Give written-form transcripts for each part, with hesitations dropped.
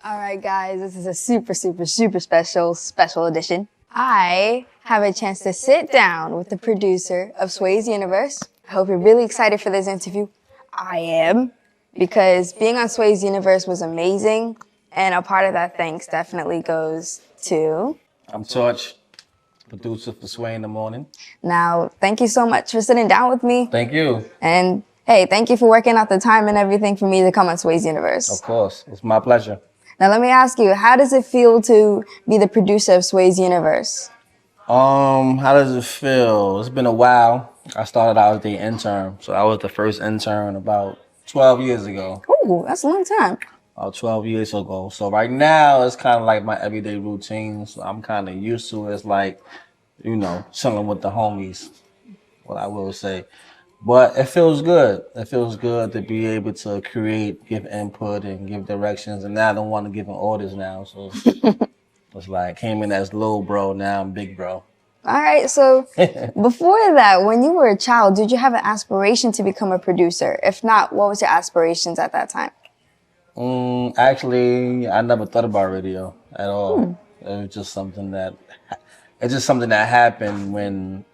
All right, guys, this is a super special edition. I have a chance to sit down with the producer of Sway's Universe. I hope you're really excited for this interview. I am, because being on Sway's Universe was amazing, and a part of that thanks definitely goes to... I'm Torch, producer for Sway in the Morning. Now, thank you so much for sitting down with me. Thank you. And hey, thank you for working out the time and everything for me to come on Sway's Universe. Of course, it's my pleasure. Now, let me ask you, how does it feel to be the producer of Sway's Universe? How does it feel? It's been a while. I started out as the intern, so I was the first intern about 12 years ago. Ooh, that's a long time. About 12 years ago. So right now, it's kind of like my everyday routine. So I'm kind of used to it. It's like, you know, chilling with the homies, what I will say. But it feels good. It feels good to be able to create, give input, and give directions. And now I don't want to give orders now. So it's like, came in as little bro, now I'm big bro. All right, so before that, when you were a child, did you have an aspiration to become a producer? If not, what was your aspirations at that time? Actually, I never thought about radio at all. It was just something that, happened when,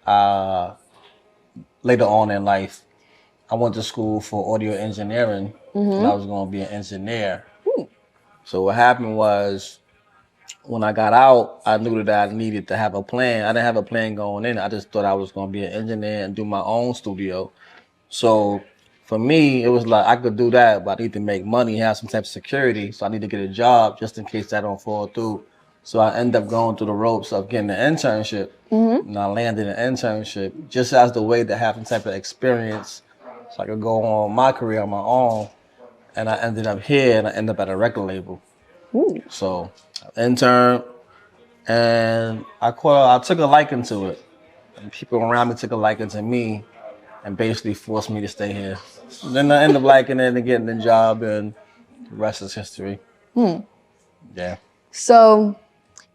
later on in life, I went to school for audio engineering, and I was going to be an engineer. So what happened was, when I got out, I knew that I needed to have a plan. I didn't have a plan going in. I just thought I was going to be an engineer and do my own studio. So for me, it was like I could do that, but I need to make money, have some type of security. So I need to get a job just in case that don't fall through. So I ended up going through the ropes of getting an internship. And I landed an internship just as the way to have some type of experience so I could go on my career on my own. And I ended up here and I ended up at a record label. So intern, and I took a liking to it. And people around me took a liking to me and basically forced me to stay here. Then I ended up liking it and getting the job, and the rest is history. Yeah. So,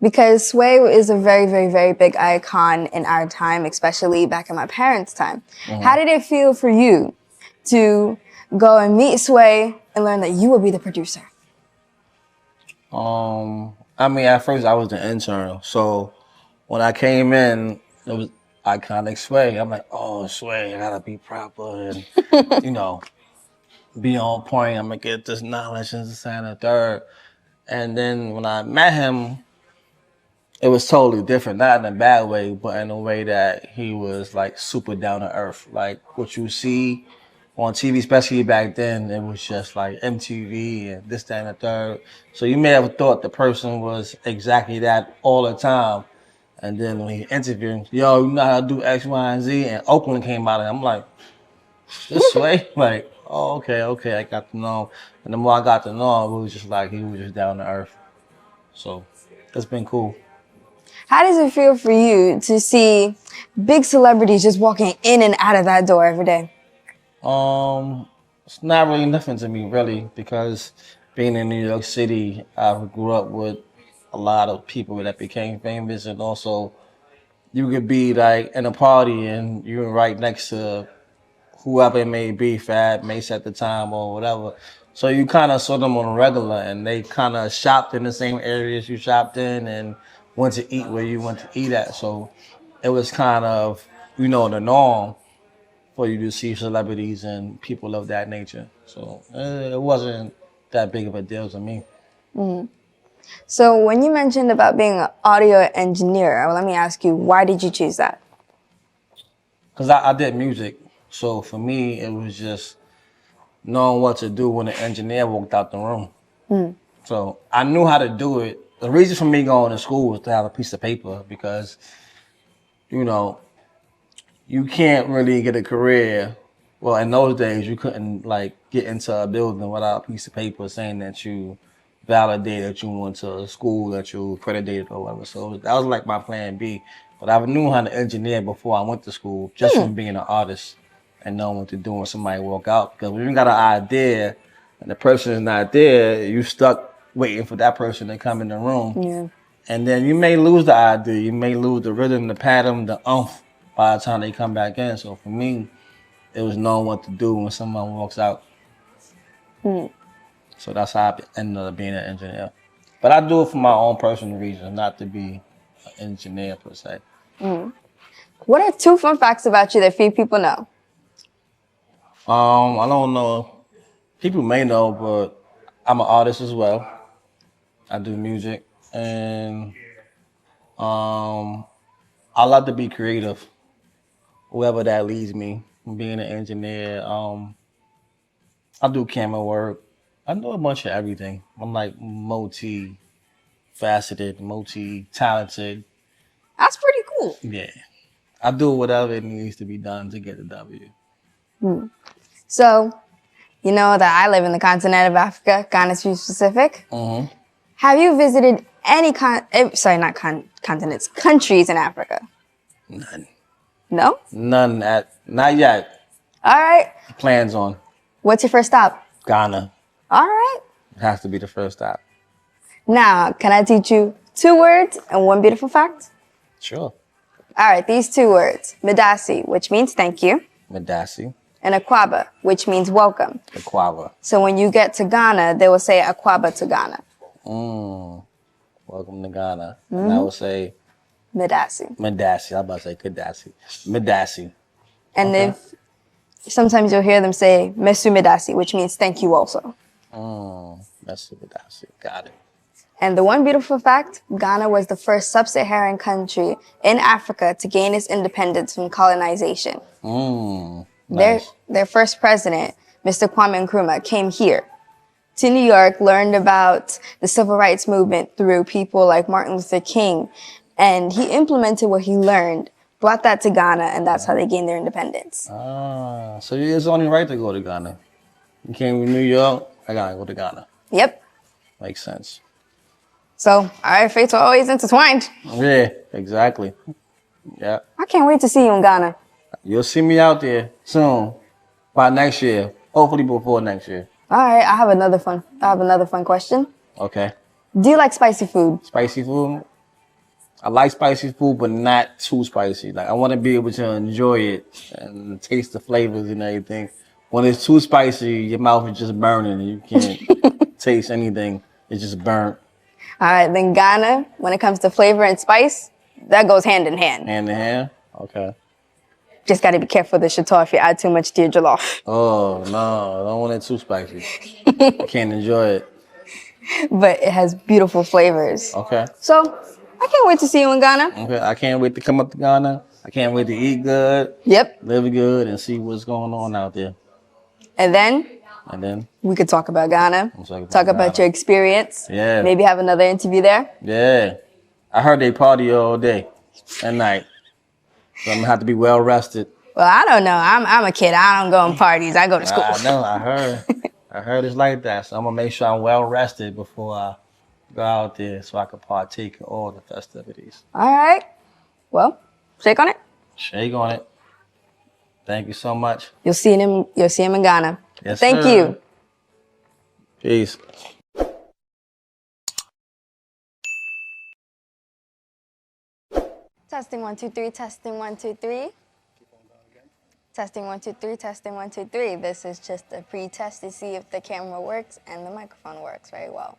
because Sway is a very big icon in our time, especially back in my parents' time, how did it feel for you to go and meet Sway and learn that you would be the producer? I mean, at first I was the intern, so when I came in, it was iconic Sway. I'm like, oh, Sway, I gotta be proper and, you know, be on point. I'm gonna get this knowledge and this and the third. And then when I met him, it was totally different, not in a bad way, but in a way that he was like super down to earth. Like what you see on TV, especially back then, it was just like MTV and this, that, and the third. So you may have thought the person was exactly that all the time. And then when he interviewed him, yo, you know how to do X, Y, and Z? And Oakland came out, and I'm like, this way? Like, oh, okay, I got to know him. And the more I got to know him, it was just like he was just down to earth. So it's been cool. How does it feel for you to see big celebrities just walking in and out of that door every day? It's not really nothing to me, really, because being in New York City, I grew up with a lot of people that became famous, and also you could be like in a party and you're right next to whoever it may be, Fab, Mace at the time or whatever. So you kind of saw them on a regular, and they kind of shopped in the same areas you shopped in and went to eat where you went to eat at. So it was kind of, you know, the norm for you to see celebrities and people of that nature. So it wasn't that big of a deal to me. So when you mentioned about being an audio engineer, let me ask you, why did you choose that? Because I did music. So for me, it was just knowing what to do when the engineer walked out the room. So I knew how to do it. The reason for me going to school was to have a piece of paper because, you know, you can't really get a career. Well, in those days, you couldn't like get into a building without a piece of paper saying that you validated that you went to a school, that you accredited or whatever. So that was like my plan B. But I knew how to engineer before I went to school, just from being an artist and knowing what to do when somebody walk out. Because when you got an idea and the person is not there, you stuck waiting for that person to come in the room. And then you may lose the idea, you may lose the rhythm, the pattern, the umph by the time they come back in. So for me, it was knowing what to do when someone walks out. So that's how I ended up being an engineer. But I do it for my own personal reasons, not to be an engineer per se. What are 2 fun facts about you that few people know? I don't know. People may know, but I'm an artist as well. I do music, and I love to be creative. Wherever that leads me, being an engineer, I do camera work. I do a bunch of everything. I'm like multi-faceted, multi-talented. That's pretty cool. Yeah, I do whatever it needs to be done to get the W. So, you know that I live in the continent of Africa, Ghana to be specific. Have you visited any continents, countries in Africa? None. No? Not yet. All right. Plans on What's your first stop? Ghana. All right. It has to be the first stop. Now, can I teach you 2 words and 1 beautiful fact? Sure. All right, these 2 words. Medasi, which means thank you, Medasi, and Akwaba, which means welcome. Aquava. So when you get to Ghana, they will say Akwaba to Ghana. Welcome to Ghana. And I would say Medasi. Medasi. I'm about to say Kadasi. Medasi. And Okay. if sometimes you'll hear them say Mesu Medasi, which means thank you also. That's Medasi. Got it. And the 1 beautiful fact, Ghana was the first sub-Saharan country in Africa to gain its independence from colonization. Nice. Their first president, Mr. Kwame Nkrumah, came here to New York, learned about the civil rights movement through people like Martin Luther King, and he implemented what he learned, brought that to Ghana, and that's how they gained their independence. So it's only right to go to Ghana. You came to New York, I gotta go to Ghana. Yep. Makes sense. So our fates are always intertwined. Yeah, exactly. Yeah. I can't wait to see you in Ghana. You'll see me out there soon. By next year. Hopefully before next year. All right, I have another fun question. Okay. Do you like spicy food? Spicy food? I like spicy food, but not too spicy. Like I want to be able to enjoy it and taste the flavors and everything. When it's too spicy, your mouth is just burning and you can't taste anything. It's just burnt. All right, then Ghana, when it comes to flavor and spice, that goes hand in hand. Hand in hand? Okay. Just got to be careful with the shaitan if you add too much to your jollof. Oh, no. I don't want it too spicy. I can't enjoy it. But it has beautiful flavors. Okay. So, I can't wait to see you in Ghana. Okay. I can't wait to come up to Ghana. I can't wait to eat good. Yep. Live good and see what's going on out there. And then we could talk about Ghana. Talk about your experience. Yeah. Maybe have another interview there. Yeah. I heard they party all day and night. So I'm gonna have to be well rested. Well, I don't know. I'm a kid. I don't go on parties. I go to school. I know. I heard. I heard it's like that. So I'm gonna make sure I'm well rested before I go out there, so I can partake in all the festivities. All right. Well, shake on it. Shake on it. Thank you so much. You'll see him in Ghana. Yes, Thank sir. you. Peace. Testing 1 2 3. Testing 1 2 3. Testing 1 2 3. Testing 1 2 3. This is just a pre-test to see if the camera works and the microphone works very well.